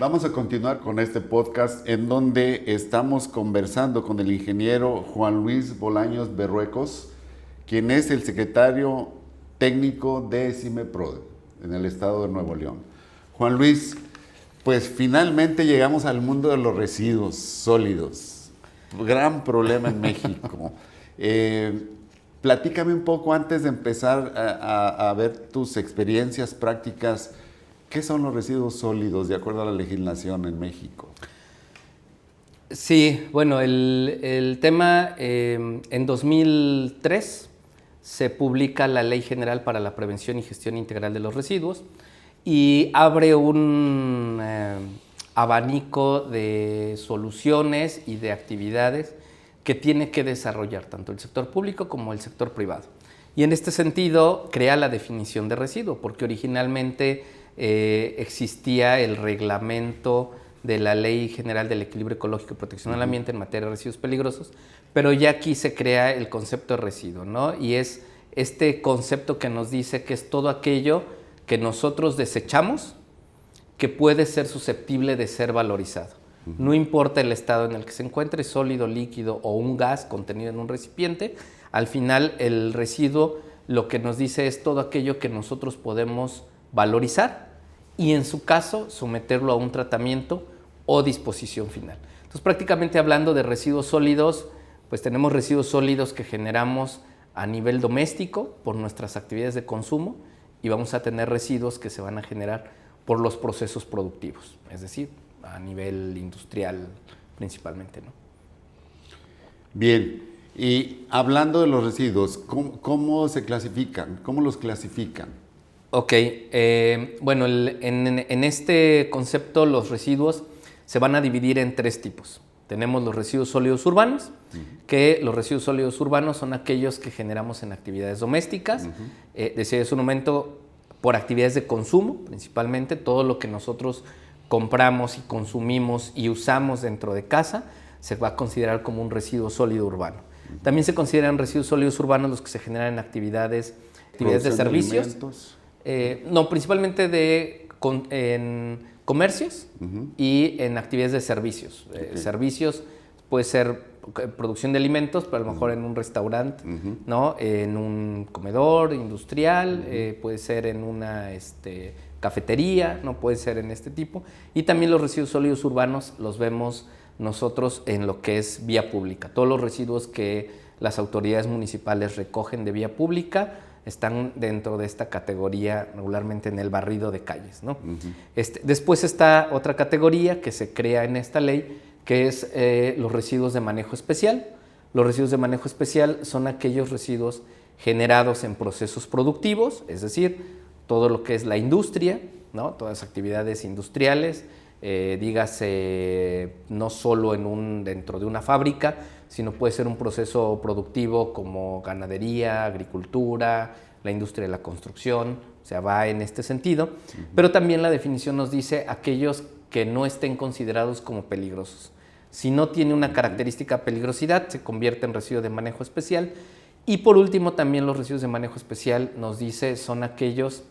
Vamos a continuar con este podcast en donde estamos conversando con el ingeniero Juan Luis Bolaños Berruecos, quien es el secretario técnico de CIMEPRODE en el estado de Nuevo León. Juan Luis, pues finalmente llegamos al mundo de los residuos sólidos. Gran problema en México. Platícame un poco antes de empezar a ver tus experiencias prácticas. ¿Qué son los residuos sólidos de acuerdo a la legislación en México? Sí, bueno, el tema, en 2003 se publica la Ley General para la Prevención y Gestión Integral de los Residuos y abre un abanico de soluciones y de actividades que tiene que desarrollar tanto el sector público como el sector privado. Y en este sentido crea la definición de residuo, porque originalmente existía el reglamento de la Ley General del Equilibrio Ecológico y Protección al Ambiente en materia de residuos peligrosos, pero ya aquí se crea el concepto de residuo, ¿no? Y es este concepto que nos dice que es todo aquello que nosotros desechamos que puede ser susceptible de ser valorizado. No importa el estado en el que se encuentre, sólido, líquido o un gas contenido en un recipiente, al final el residuo lo que nos dice es todo aquello que nosotros podemos valorizar y en su caso someterlo a un tratamiento o disposición final. Entonces, prácticamente hablando de residuos sólidos, pues tenemos residuos sólidos que generamos a nivel doméstico por nuestras actividades de consumo y vamos a tener residuos que se van a generar por los procesos productivos, es decir, a nivel industrial principalmente, ¿no? Bien, y hablando de los residuos, ¿cómo se clasifican? ¿Cómo los clasifican? Ok, bueno, en este concepto los residuos se van a dividir en tres tipos. Tenemos los residuos sólidos urbanos, que los residuos sólidos urbanos son aquellos que generamos en actividades domésticas, decía hace un momento, por actividades de consumo, principalmente todo lo que nosotros compramos y consumimos y usamos dentro de casa, se va a considerar como un residuo sólido urbano. También se consideran residuos sólidos urbanos los que se generan en actividades de servicios. No, principalmente en comercios y en actividades de servicios. Okay. Servicios puede ser producción de alimentos, pero a lo mejor en un restaurante, ¿no? En un comedor industrial, puede ser en una cafetería, no puede ser en este tipo. Y también los residuos sólidos urbanos los vemos nosotros en lo que es vía pública. Todos los residuos que las autoridades municipales recogen de vía pública están dentro de esta categoría regularmente en el barrido de calles, ¿no? Después está otra categoría que se crea en esta ley, que es los residuos de manejo especial. Los residuos de manejo especial son aquellos residuos generados en procesos productivos, es decir, todo lo que es la industria, ¿no? Todas las actividades industriales, dígase no solo dentro de una fábrica, sino puede ser un proceso productivo como ganadería, agricultura, la industria de la construcción, o sea, va en este sentido. Pero también la definición nos dice aquellos que no estén considerados como peligrosos. Si no tiene una característica de peligrosidad, se convierte en residuo de manejo especial. Y por último, también los residuos de manejo especial nos dice son aquellos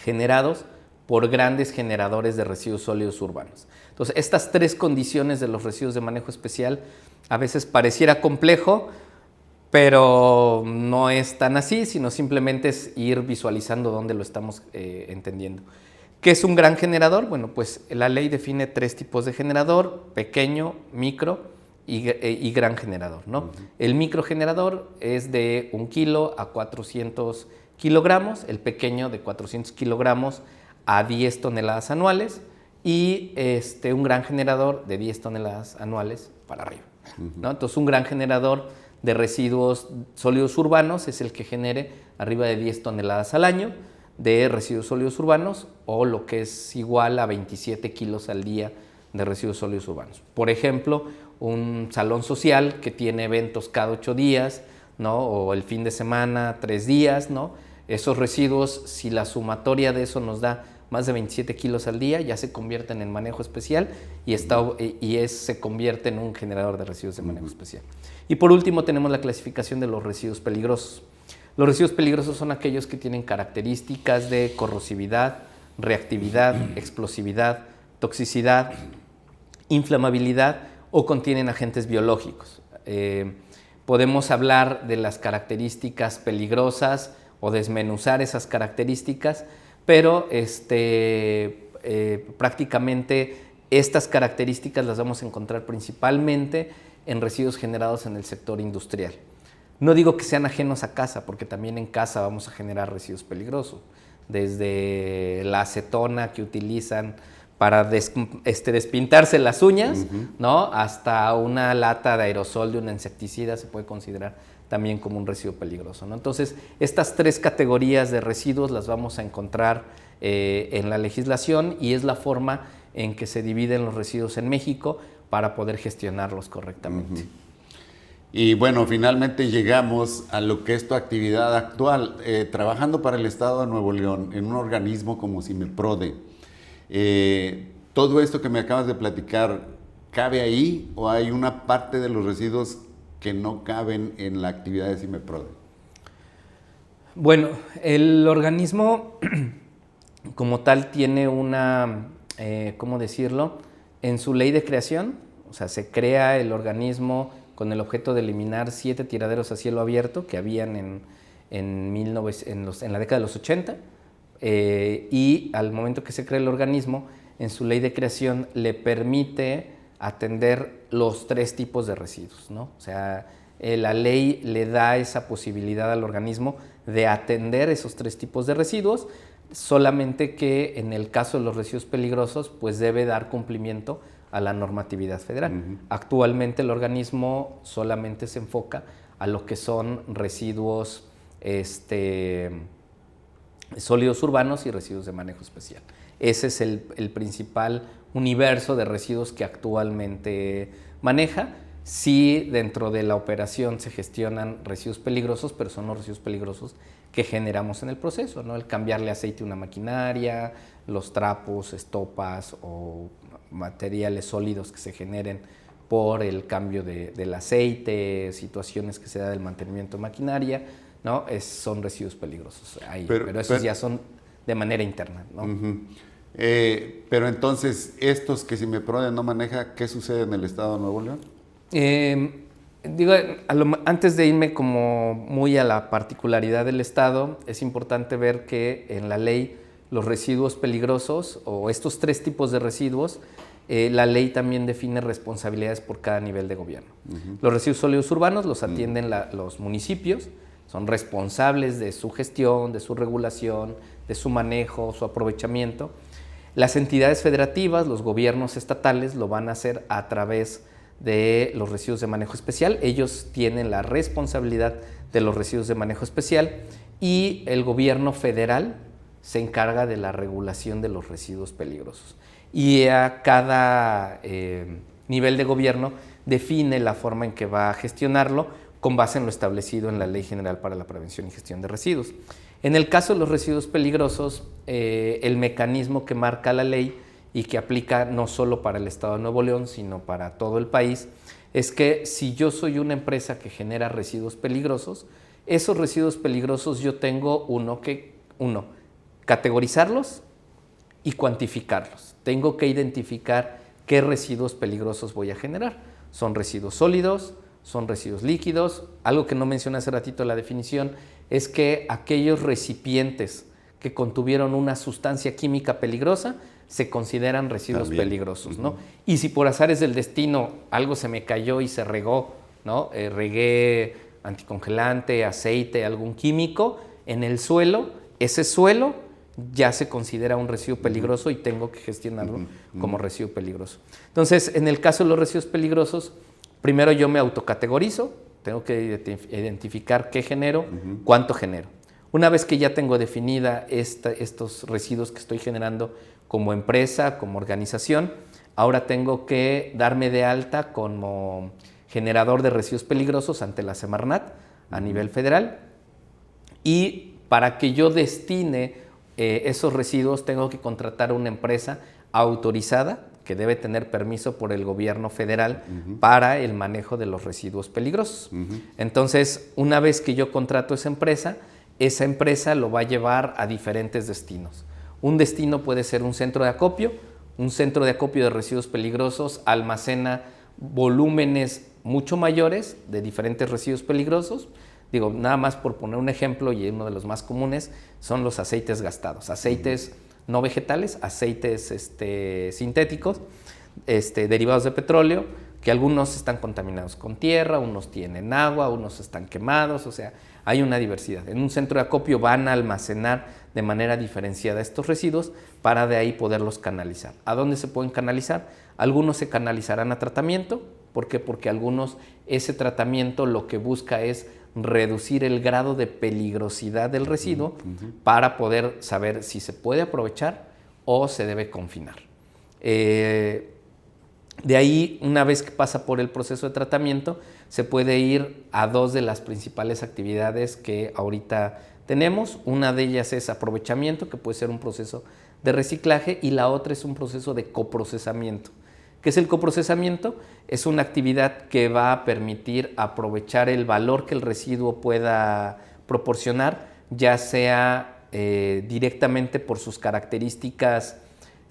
generados por grandes generadores de residuos sólidos urbanos. Entonces, estas tres condiciones de los residuos de manejo especial a veces pareciera complejo, pero no es tan así, sino simplemente es ir visualizando dónde lo estamos entendiendo. ¿Qué es un gran generador? Bueno, pues la ley define tres tipos de generador: pequeño, micro y gran generador, ¿no? El microgenerador es de 1 kilo a 400 kilogramos, el pequeño de 400 kilogramos a 10 toneladas anuales y un gran generador de 10 toneladas anuales para arriba, ¿no? Entonces, un gran generador de residuos sólidos urbanos es el que genere arriba de 10 toneladas al año de residuos sólidos urbanos, o lo que es igual a 27 kilos al día de residuos sólidos urbanos. Por ejemplo, un salón social que tiene eventos cada 8 días, ¿no? O el fin de semana, 3 días, ¿no? Esos residuos, si la sumatoria de eso nos da más de 27 kilos al día, ya se convierten en manejo especial y se convierte en un generador de residuos de manejo especial. Y por último tenemos la clasificación de los residuos peligrosos. Los residuos peligrosos son aquellos que tienen características de corrosividad, reactividad, explosividad, toxicidad, inflamabilidad o contienen agentes biológicos. Podemos hablar de las características peligrosas o desmenuzar esas características, pero prácticamente estas características las vamos a encontrar principalmente en residuos generados en el sector industrial. No digo que sean ajenos a casa, porque también en casa vamos a generar residuos peligrosos, desde la acetona que utilizan para despintarse las uñas, ¿no? Hasta una lata de aerosol de un insecticida se puede considerar también como un residuo peligroso, ¿no? Entonces, estas 3 categorías de residuos las vamos a encontrar en la legislación y es la forma en que se dividen los residuos en México para poder gestionarlos correctamente. Y bueno, finalmente llegamos a lo que es tu actividad actual, trabajando para el Estado de Nuevo León en un organismo como CIMEPRODE. ¿Todo esto que me acabas de platicar cabe ahí o hay una parte de los residuos que no caben en la actividad de CIMEPRODE? Bueno, el organismo como tal tiene una, ¿cómo decirlo? En su ley de creación, o sea, se crea el organismo con el objeto de eliminar 7 tiraderos a cielo abierto que habían en la década de los 80, y al momento que se crea el organismo, en su ley de creación le permite atender los 3 tipos de residuos, ¿no? O sea, la ley le da esa posibilidad al organismo de atender esos 3 tipos de residuos, solamente que en el caso de los residuos peligrosos, pues debe dar cumplimiento a la normatividad federal. Actualmente el organismo solamente se enfoca a lo que son residuos sólidos urbanos y residuos de manejo especial. Ese es el principal universo de residuos que actualmente maneja. Sí, dentro de la operación se gestionan residuos peligrosos, pero son los residuos peligrosos que generamos en el proceso, ¿no? El cambiarle aceite a una maquinaria, los trapos, estopas o materiales sólidos que se generen por el cambio del aceite, situaciones que se da del mantenimiento de maquinaria, ¿no? Son residuos peligrosos ahí, pero esos ya son de manera interna, ¿no? Pero entonces, estos que CIMEPRODE no maneja, ¿qué sucede en el Estado de Nuevo León? Antes de irme como muy a la particularidad del Estado, es importante ver que en la ley los residuos peligrosos o estos 3 tipos de residuos, la ley también define responsabilidades por cada nivel de gobierno. Los residuos sólidos urbanos los atienden los municipios, son responsables de su gestión, de su regulación, de su manejo, su aprovechamiento. Las entidades federativas, los gobiernos estatales, lo van a hacer a través de los residuos de manejo especial. Ellos tienen la responsabilidad de los residuos de manejo especial y el gobierno federal se encarga de la regulación de los residuos peligrosos. Y a cada nivel de gobierno define la forma en que va a gestionarlo con base en lo establecido en la Ley General para la Prevención y Gestión de Residuos. En el caso de los residuos peligrosos, el mecanismo que marca la ley y que aplica no solo para el Estado de Nuevo León, sino para todo el país, es que si yo soy una empresa que genera residuos peligrosos, esos residuos peligrosos yo tengo categorizarlos y cuantificarlos. Tengo que identificar qué residuos peligrosos voy a generar. Son residuos sólidos, son residuos líquidos. Algo que no mencioné hace ratito en la definición es que aquellos recipientes que contuvieron una sustancia química peligrosa se consideran residuos peligrosos, ¿no? Y si por azares del destino algo se me cayó y se regó, ¿no? Regué anticongelante, aceite, algún químico en el suelo, ese suelo ya se considera un residuo peligroso y tengo que gestionarlo como residuo peligroso. Entonces, en el caso de los residuos peligrosos, primero yo me autocategorizo, tengo que identificar qué genero, cuánto genero. Una vez que ya tengo definida estos residuos que estoy generando como empresa, como organización, ahora tengo que darme de alta como generador de residuos peligrosos ante la Semarnat a nivel federal, y para que yo destine esos residuos tengo que contratar una empresa autorizada que debe tener permiso por el gobierno federal para el manejo de los residuos peligrosos. Entonces, una vez que yo contrato esa empresa lo va a llevar a diferentes destinos. Un destino puede ser un centro de acopio, un centro de acopio de residuos peligrosos almacena volúmenes mucho mayores de diferentes residuos peligrosos. Digo, nada más por poner un ejemplo, y uno de los más comunes son los aceites gastados, aceites no vegetales, aceites sintéticos, derivados de petróleo, que algunos están contaminados con tierra, unos tienen agua, unos están quemados, o sea, hay una diversidad. En un centro de acopio van a almacenar de manera diferenciada estos residuos para de ahí poderlos canalizar. ¿A dónde se pueden canalizar? Algunos se canalizarán a tratamiento. ¿Por qué? Porque algunos, ese tratamiento lo que busca es reducir el grado de peligrosidad del residuo para poder saber si se puede aprovechar o se debe confinar. De ahí, una vez que pasa por el proceso de tratamiento, se puede ir a dos de las principales actividades que ahorita tenemos. Una de ellas es aprovechamiento, que puede ser un proceso de reciclaje, y la otra es un proceso de coprocesamiento. ¿Qué es el coprocesamiento? Es una actividad que va a permitir aprovechar el valor que el residuo pueda proporcionar, ya sea directamente por sus características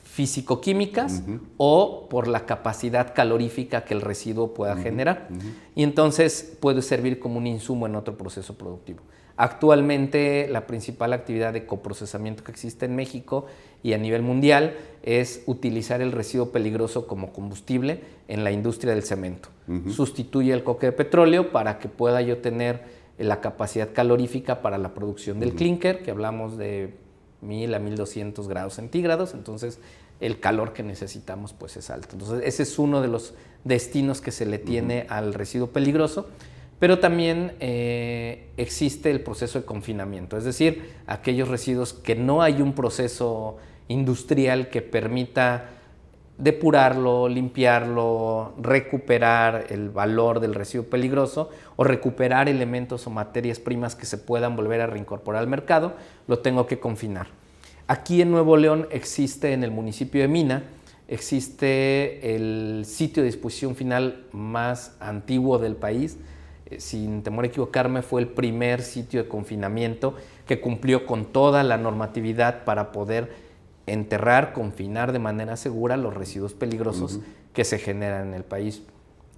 físico-químicas o por la capacidad calorífica que el residuo pueda generar. Y entonces puede servir como un insumo en otro proceso productivo. Actualmente la principal actividad de coprocesamiento que existe en México y a nivel mundial es utilizar el residuo peligroso como combustible en la industria del cemento. Sustituye el coque de petróleo para que pueda yo tener la capacidad calorífica para la producción del clinker, que hablamos de 1000 a 1200 grados centígrados, entonces el calor que necesitamos pues es alto. Entonces ese es uno de los destinos que se le tiene al residuo peligroso. Pero también existe el proceso de confinamiento, es decir, aquellos residuos que no hay un proceso industrial que permita depurarlo, limpiarlo, recuperar el valor del residuo peligroso o recuperar elementos o materias primas que se puedan volver a reincorporar al mercado, lo tengo que confinar. Aquí en Nuevo León existe, en el municipio de Mina, existe el sitio de disposición final más antiguo del país. Sin temor a equivocarme, fue el primer sitio de confinamiento que cumplió con toda la normatividad para poder enterrar, confinar de manera segura los residuos peligrosos que se generan en el país.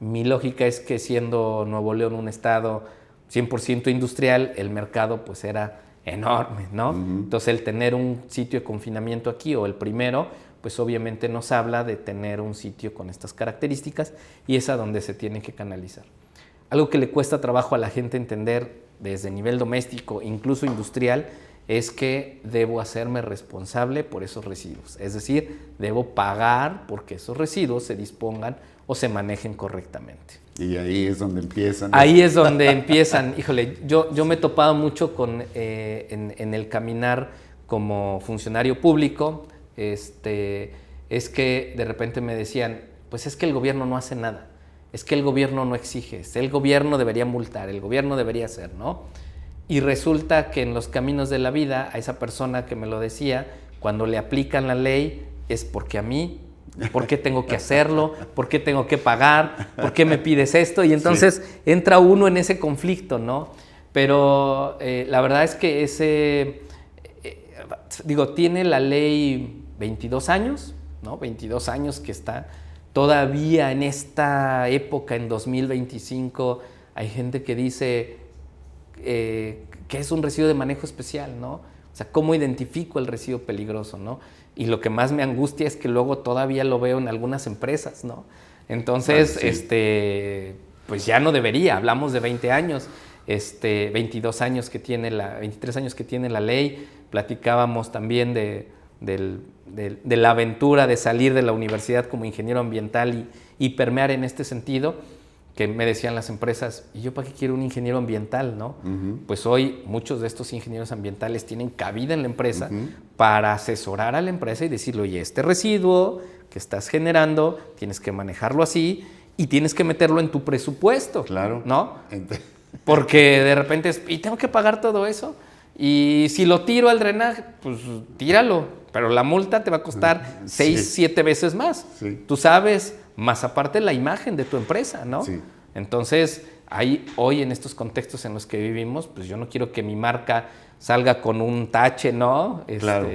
Mi lógica es que siendo Nuevo León un estado 100% industrial, el mercado pues era enorme, ¿no? Entonces el tener un sitio de confinamiento aquí, o el primero, pues obviamente nos habla de tener un sitio con estas características, y es a donde se tiene que canalizar. Algo que le cuesta trabajo a la gente entender desde nivel doméstico, incluso industrial, es que debo hacerme responsable por esos residuos. Es decir, debo pagar porque esos residuos se dispongan o se manejen correctamente. Y ahí es donde empiezan. Ahí es donde empiezan. Híjole, yo me he topado mucho con, en el caminar como funcionario público, es que de repente me decían, pues es que el gobierno no hace nada. Es que el gobierno no exige, el gobierno debería multar, el gobierno debería hacer, ¿no? Y resulta que en los caminos de la vida, a esa persona que me lo decía, cuando le aplican la ley, es porque a mí, ¿por qué tengo que hacerlo? ¿Por qué tengo que pagar? ¿Por qué me pides esto? Y entonces entra uno en ese conflicto, ¿no? Pero la verdad es que tiene la ley 22 años, ¿no? 22 años que está. Todavía en esta época, en 2025, hay gente que dice que es un residuo de manejo especial, ¿no? O sea, ¿cómo identifico el residuo peligroso, no? Y lo que más me angustia es que luego todavía lo veo en algunas empresas, ¿no? Entonces, pues ya no debería. Hablamos de 20 años, 22 años que tiene 23 años que tiene la ley. Platicábamos también de la aventura de salir de la universidad como ingeniero ambiental y permear en este sentido, que me decían las empresas, ¿y yo para qué quiero un ingeniero ambiental, no? Pues hoy muchos de estos ingenieros ambientales tienen cabida en la empresa para asesorar a la empresa y decirle, oye, este residuo que estás generando, tienes que manejarlo así y tienes que meterlo en tu presupuesto, claro, ¿no? Porque de repente ¿y tengo que pagar todo eso? Y si lo tiro al drenaje, pues tíralo, pero la multa te va a costar 6, 7 veces más. Tú sabes, más aparte la imagen de tu empresa, ¿no? Entonces, hoy en estos contextos en los que vivimos, pues yo no quiero que mi marca salga con un tache, ¿no? Claro.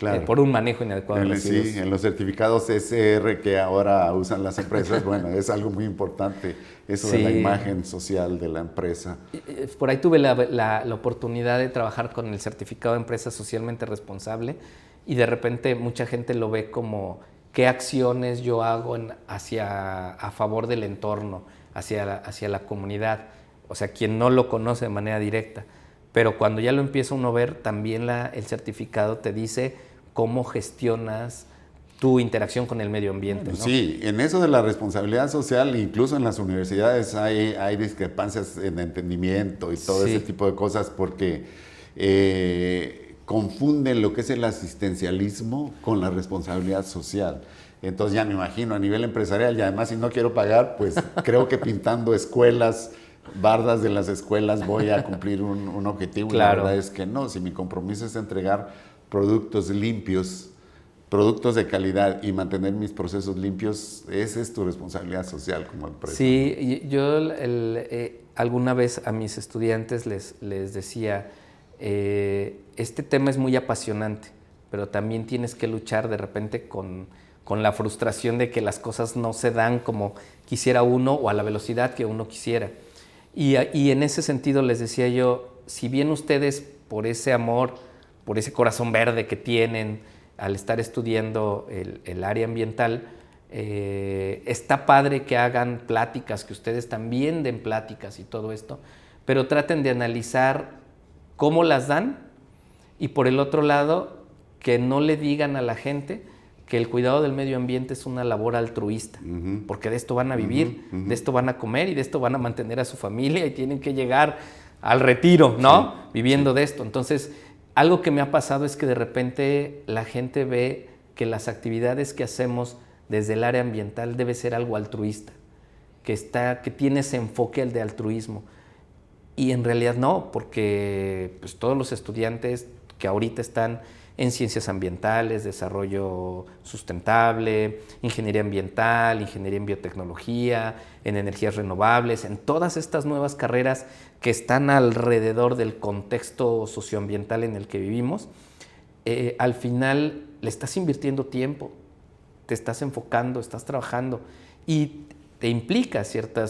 Claro. por un manejo inadecuado de residuos. Sí, en los certificados SR que ahora usan las empresas, bueno, es algo muy importante, eso de la imagen social de la empresa. Por ahí tuve la oportunidad de trabajar con el certificado de empresa socialmente responsable y de repente mucha gente lo ve como qué acciones yo hago a favor del entorno, hacia la comunidad, o sea, quien no lo conoce de manera directa. Pero cuando ya lo empieza uno a ver, también el certificado te dice cómo gestionas tu interacción con el medio ambiente, ¿no? Sí, en eso de la responsabilidad social, incluso en las universidades hay discrepancias en entendimiento y todo ese tipo de cosas porque confunden lo que es el asistencialismo con la responsabilidad social. Entonces ya me imagino a nivel empresarial y además si no quiero pagar, pues creo que pintando escuelas, bardas de las escuelas voy a cumplir un objetivo. Claro. Y la verdad es que no, si mi compromiso es entregar productos limpios, productos de calidad y mantener mis procesos limpios, esa es tu responsabilidad social como empresa. Sí, yo alguna vez a mis estudiantes les decía, este tema es muy apasionante, pero también tienes que luchar de repente con la frustración de que las cosas no se dan como quisiera uno o a la velocidad que uno quisiera. Y en ese sentido les decía yo, si bien ustedes por ese amor, por ese corazón verde que tienen al estar estudiando el área ambiental, está padre que hagan pláticas, que ustedes también den pláticas y todo esto, pero traten de analizar cómo las dan y por el otro lado, que no le digan a la gente que el cuidado del medio ambiente es una labor altruista, porque de esto van a vivir, de esto van a comer y de esto van a mantener a su familia y tienen que llegar al retiro, ¿no? Sí, viviendo de esto. Entonces, algo que me ha pasado es que de repente la gente ve que las actividades que hacemos desde el área ambiental debe ser algo altruista, que tiene ese enfoque al de altruismo. Y en realidad no, porque pues, todos los estudiantes que ahorita están en ciencias ambientales, desarrollo sustentable, ingeniería ambiental, ingeniería en biotecnología, en energías renovables, en todas estas nuevas carreras que están alrededor del contexto socioambiental en el que vivimos, al final le estás invirtiendo tiempo, te estás enfocando, estás trabajando y te implica cierta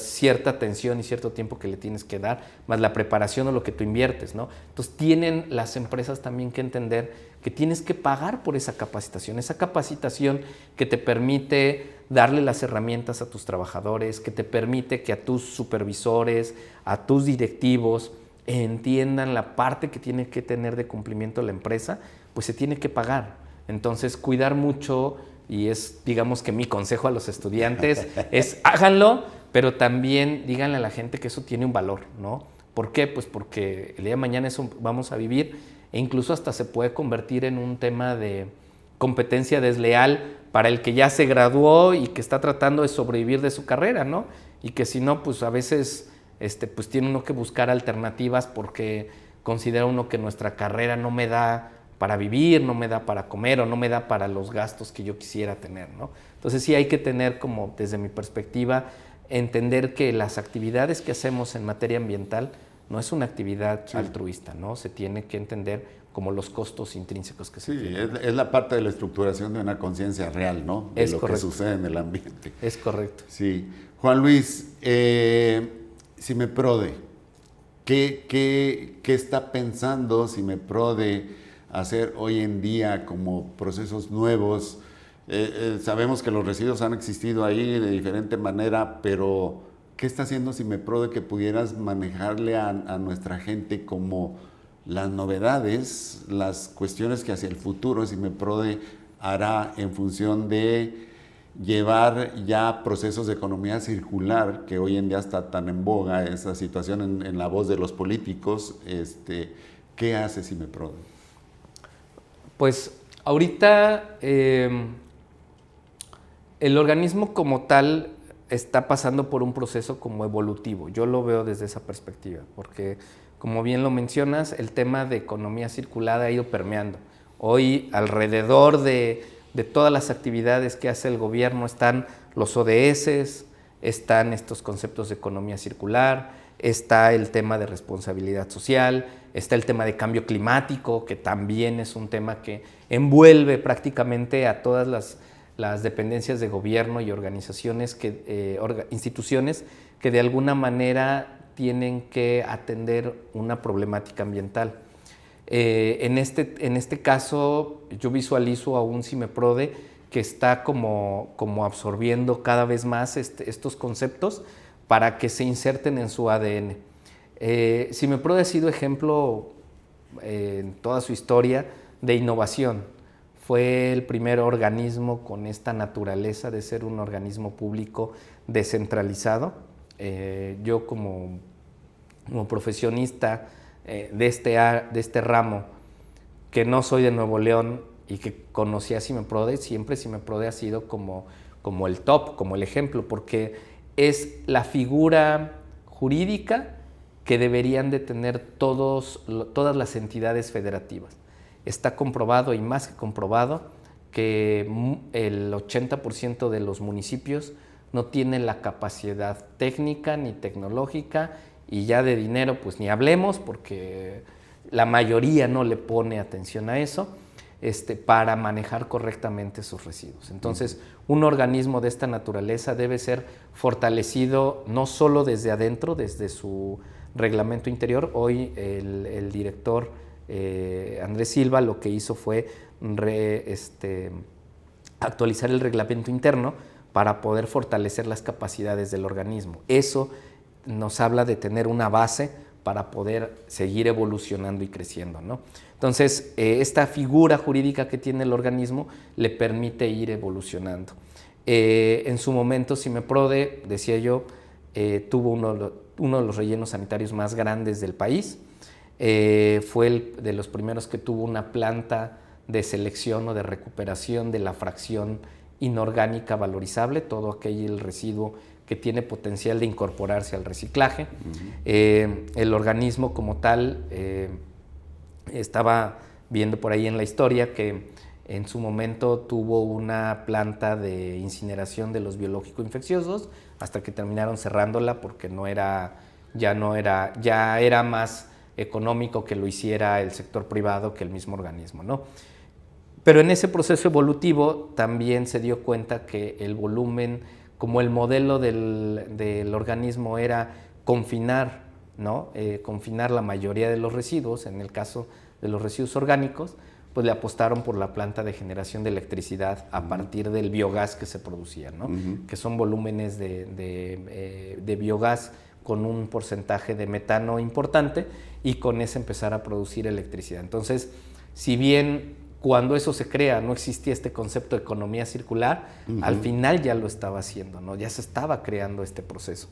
atención y cierto tiempo que le tienes que dar, más la preparación o lo que tú inviertes, ¿no? Entonces tienen las empresas también que entender que tienes que pagar por esa capacitación que te permite darle las herramientas a tus trabajadores, que te permite que a tus supervisores, a tus directivos entiendan la parte que tiene que tener de cumplimiento la empresa, pues se tiene que pagar. Entonces cuidar mucho. Y es, digamos que mi consejo a los estudiantes es háganlo, pero también díganle a la gente que eso tiene un valor, ¿no? ¿Por qué? Pues porque el día de mañana eso vamos a vivir e incluso hasta se puede convertir en un tema de competencia desleal para el que ya se graduó y que está tratando de sobrevivir de su carrera, ¿no? Y que si no, pues a veces pues tiene uno que buscar alternativas porque considera uno que nuestra carrera no me da para vivir, no me da para comer o no me da para los gastos que yo quisiera tener, ¿no? Entonces sí hay que tener como, desde mi perspectiva, entender que las actividades que hacemos en materia ambiental no es una actividad altruista, ¿no? Se tiene que entender como los costos intrínsecos que se tienen. Es la parte de la estructuración de una conciencia real, ¿no? De lo que sucede en el ambiente. Es correcto. Sí. Juan Luis, CIMEPRODE, ¿qué está pensando CIMEPRODE hacer hoy en día como procesos nuevos? Sabemos que los residuos han existido ahí de diferente manera, pero ¿qué está haciendo CIMEPRODE que pudieras manejarle a nuestra gente como las novedades, las cuestiones que hacia el futuro CIMEPRODE hará en función de llevar ya procesos de economía circular, que hoy en día está tan en boga esa situación en la voz de los políticos? ¿Qué hace CIMEPRODE? Pues ahorita el organismo como tal está pasando por un proceso como evolutivo. Yo lo veo desde esa perspectiva, porque como bien lo mencionas, el tema de economía circular ha ido permeando. Hoy alrededor de todas las actividades que hace el gobierno están los ODS, están estos conceptos de economía circular, está el tema de responsabilidad social, está el tema de cambio climático, que también es un tema que envuelve prácticamente a todas las dependencias de gobierno y organizaciones, instituciones que de alguna manera tienen que atender una problemática ambiental. En este caso, yo visualizo a un CIMEPRODE que está como absorbiendo cada vez más estos conceptos para que se inserten en su ADN. CIMEPRODE ha sido ejemplo en toda su historia de innovación. Fue el primer organismo con esta naturaleza de ser un organismo público descentralizado. Yo como profesionista de este ramo, que no soy de Nuevo León y que conocí a CIMEPRODE, siempre CIMEPRODE ha sido como el top, como el ejemplo, porque es la figura jurídica que deberían de tener todas las entidades federativas. Está comprobado, y más que comprobado, que el 80% de los municipios no tienen la capacidad técnica ni tecnológica, y ya de dinero pues ni hablemos, porque la mayoría no le pone atención a eso, para manejar correctamente sus residuos. Entonces, un organismo de esta naturaleza debe ser fortalecido no solo desde adentro, desde su reglamento interior. Hoy el director Andrés Silva lo que hizo fue actualizar el reglamento interno para poder fortalecer las capacidades del organismo. Eso nos habla de tener una base para poder seguir evolucionando y creciendo, ¿no? Entonces, esta figura jurídica que tiene el organismo le permite ir evolucionando. En su momento, CIMEPRODE, decía yo, tuvo uno de los rellenos sanitarios más grandes del país. Fue de los primeros que tuvo una planta de selección o de recuperación de la fracción inorgánica valorizable, todo aquel residuo que tiene potencial de incorporarse al reciclaje. El organismo como tal, estaba viendo por ahí en la historia que en su momento tuvo una planta de incineración de los biológico-infecciosos hasta que terminaron cerrándola porque ya era más económico que lo hiciera el sector privado que el mismo organismo, ¿no? Pero en ese proceso evolutivo también se dio cuenta que el volumen, como el modelo del organismo era confinar, ¿no? Confinar la mayoría de los residuos, en el caso de los residuos orgánicos, pues le apostaron por la planta de generación de electricidad a partir del biogás que se producía, ¿no? Que son volúmenes de biogás con un porcentaje de metano importante, y con ese empezar a producir electricidad. Entonces, si bien cuando eso se crea no existía este concepto de economía circular, al final ya lo estaba haciendo, ¿no? Ya se estaba creando este proceso.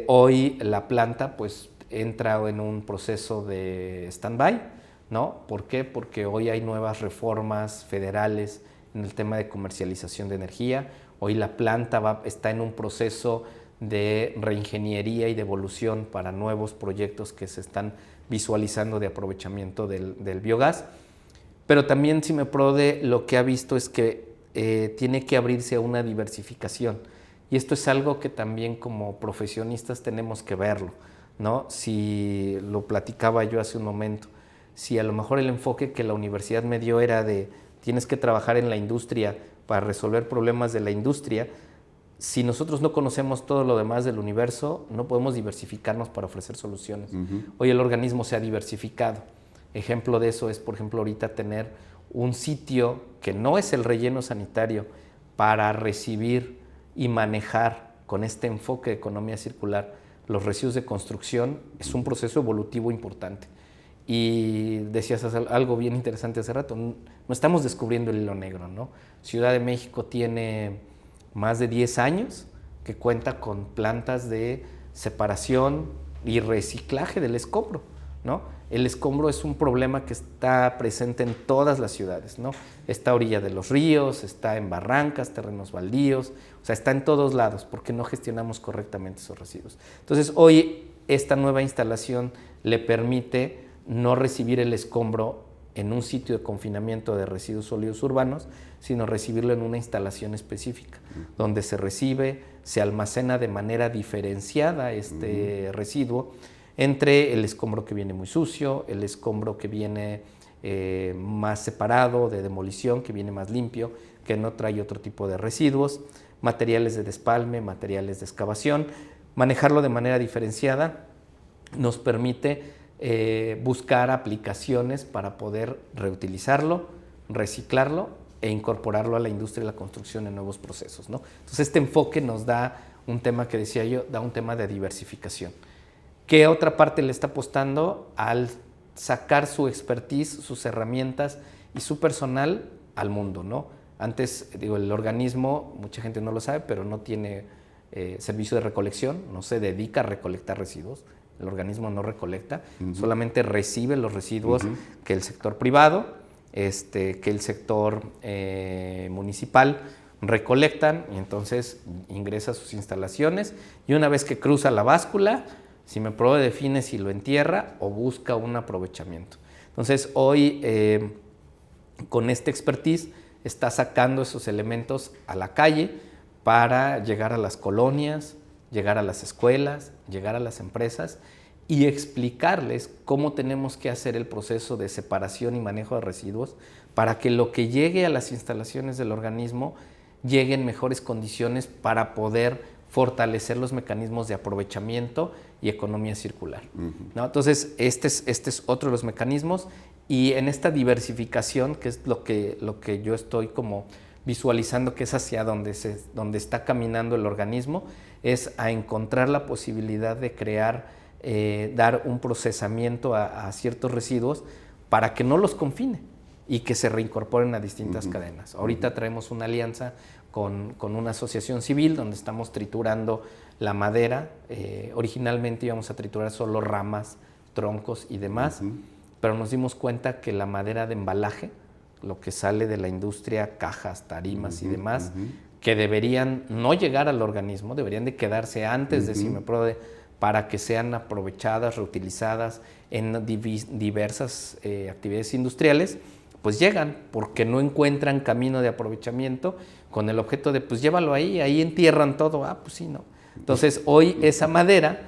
Hoy la planta pues entra en un proceso de stand-by, ¿no? ¿Por qué? Porque hoy hay nuevas reformas federales en el tema de comercialización de energía. Hoy la planta está en un proceso de reingeniería y de evolución para nuevos proyectos que se están visualizando de aprovechamiento del biogás. Pero también CIMEPRODE lo que ha visto es que tiene que abrirse a una diversificación. Y esto es algo que también como profesionistas tenemos que verlo, ¿no? Si lo platicaba yo hace un momento, si a lo mejor el enfoque que la universidad me dio era de tienes que trabajar en la industria para resolver problemas de la industria, si nosotros no conocemos todo lo demás del universo, no podemos diversificarnos para ofrecer soluciones. Hoy el organismo se ha diversificado. Ejemplo de eso es, por ejemplo, ahorita tener un sitio que no es el relleno sanitario para recibir y manejar con este enfoque de economía circular los residuos de construcción. Es un proceso evolutivo importante. Y decías algo bien interesante hace rato, no estamos descubriendo el hilo negro, ¿no? Ciudad de México tiene más de 10 años que cuenta con plantas de separación y reciclaje del escombro, ¿no? El escombro es un problema que está presente en todas las ciudades, ¿no? Está a orilla de los ríos, está en barrancas, terrenos baldíos, o sea, está en todos lados porque no gestionamos correctamente esos residuos. Entonces, hoy esta nueva instalación le permite no recibir el escombro en un sitio de confinamiento de residuos sólidos urbanos, sino recibirlo en una instalación específica, donde se recibe, se almacena de manera diferenciada este residuo entre el escombro que viene muy sucio, el escombro que viene más separado de demolición, que viene más limpio, que no trae otro tipo de residuos, materiales de despalme, materiales de excavación. Manejarlo de manera diferenciada nos permite buscar aplicaciones para poder reutilizarlo, reciclarlo e incorporarlo a la industria de la construcción en nuevos procesos, ¿no? Entonces este enfoque nos da un tema que decía yo, da un tema de diversificación. ¿Qué otra parte le está apostando? Al sacar su expertise, sus herramientas y su personal al mundo, ¿no? Antes, digo, el organismo, mucha gente no lo sabe, pero no tiene servicio de recolección, no se dedica a recolectar residuos. El organismo no recolecta, solamente recibe los residuos que el sector privado, que el sector municipal recolectan, y entonces ingresa a sus instalaciones, y una vez que cruza la báscula, Cimeprobe define si lo entierra o busca un aprovechamiento. Entonces hoy con este expertise está sacando esos elementos a la calle para llegar a las colonias, llegar a las escuelas, llegar a las empresas y explicarles cómo tenemos que hacer el proceso de separación y manejo de residuos para que lo que llegue a las instalaciones del organismo llegue en mejores condiciones para poder fortalecer los mecanismos de aprovechamiento y economía circular, ¿no? Entonces, este es otro de los mecanismos, y en esta diversificación, que es lo que yo estoy como visualizando que es hacia donde está caminando el organismo, es a encontrar la posibilidad de crear, dar un procesamiento a ciertos residuos para que no los confine y que se reincorporen a distintas cadenas. Ahorita traemos una alianza con una asociación civil donde estamos triturando la madera. Originalmente íbamos a triturar solo ramas, troncos y demás, pero nos dimos cuenta que la madera de embalaje, lo que sale de la industria, cajas, tarimas y demás, que deberían no llegar al organismo, deberían de quedarse antes de Cimeprobe para que sean aprovechadas, reutilizadas en diversas actividades industriales, pues llegan porque no encuentran camino de aprovechamiento con el objeto de, pues llévalo ahí entierran todo, pues sí, ¿no? Entonces hoy esa madera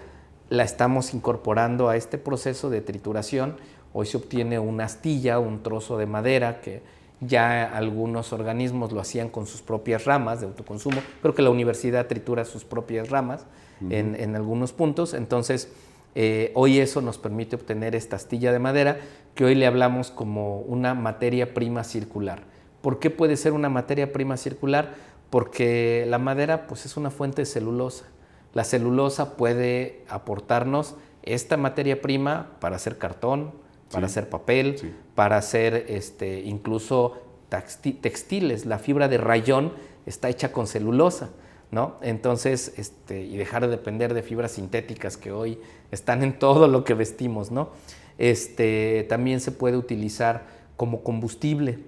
la estamos incorporando a este proceso de trituración. Hoy se obtiene una astilla, un trozo de madera que ya algunos organismos lo hacían con sus propias ramas de autoconsumo. Creo que la universidad tritura sus propias ramas en algunos puntos. Entonces, hoy eso nos permite obtener esta astilla de madera que hoy le hablamos como una materia prima circular. ¿Por qué puede ser una materia prima circular? Porque la madera pues, es una fuente de celulosa. La celulosa puede aportarnos esta materia prima para hacer cartón, para hacer papel, para hacer incluso textiles. La fibra de rayón está hecha con celulosa, ¿no? Entonces, y dejar de depender de fibras sintéticas que hoy están en todo lo que vestimos, ¿no? También se puede utilizar como combustible.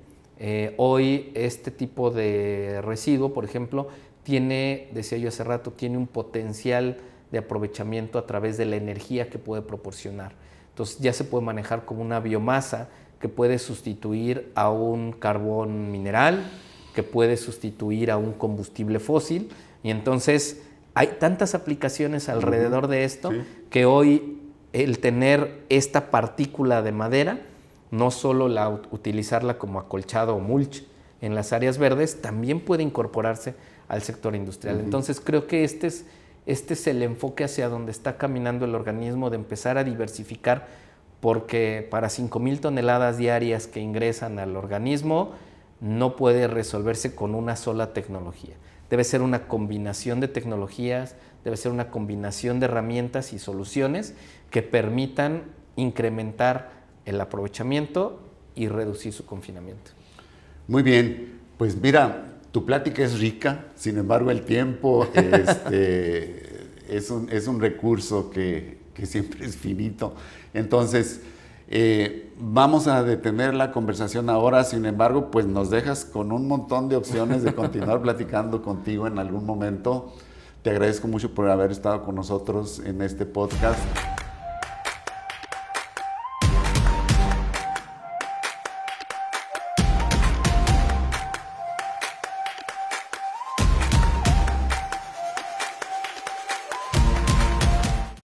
Hoy este tipo de residuo, por ejemplo, tiene, decía yo hace rato, tiene un potencial de aprovechamiento a través de la energía que puede proporcionar. Entonces ya se puede manejar como una biomasa que puede sustituir a un carbón mineral, que puede sustituir a un combustible fósil, y entonces hay tantas aplicaciones alrededor de esto que hoy el tener esta partícula de madera, no solo utilizarla como acolchado o mulch en las áreas verdes, también puede incorporarse al sector industrial. Entonces creo que este es el enfoque hacia donde está caminando el organismo, de empezar a diversificar, porque para 5,000 toneladas diarias que ingresan al organismo no puede resolverse con una sola tecnología. Debe ser una combinación de tecnologías, debe ser una combinación de herramientas y soluciones que permitan incrementar el aprovechamiento y reducir su confinamiento. Muy bien, pues mira, tu plática es rica, sin embargo el tiempo es un recurso que siempre es finito. Entonces, vamos a detener la conversación ahora, sin embargo, pues nos dejas con un montón de opciones de continuar platicando contigo en algún momento. Te agradezco mucho por haber estado con nosotros en este podcast.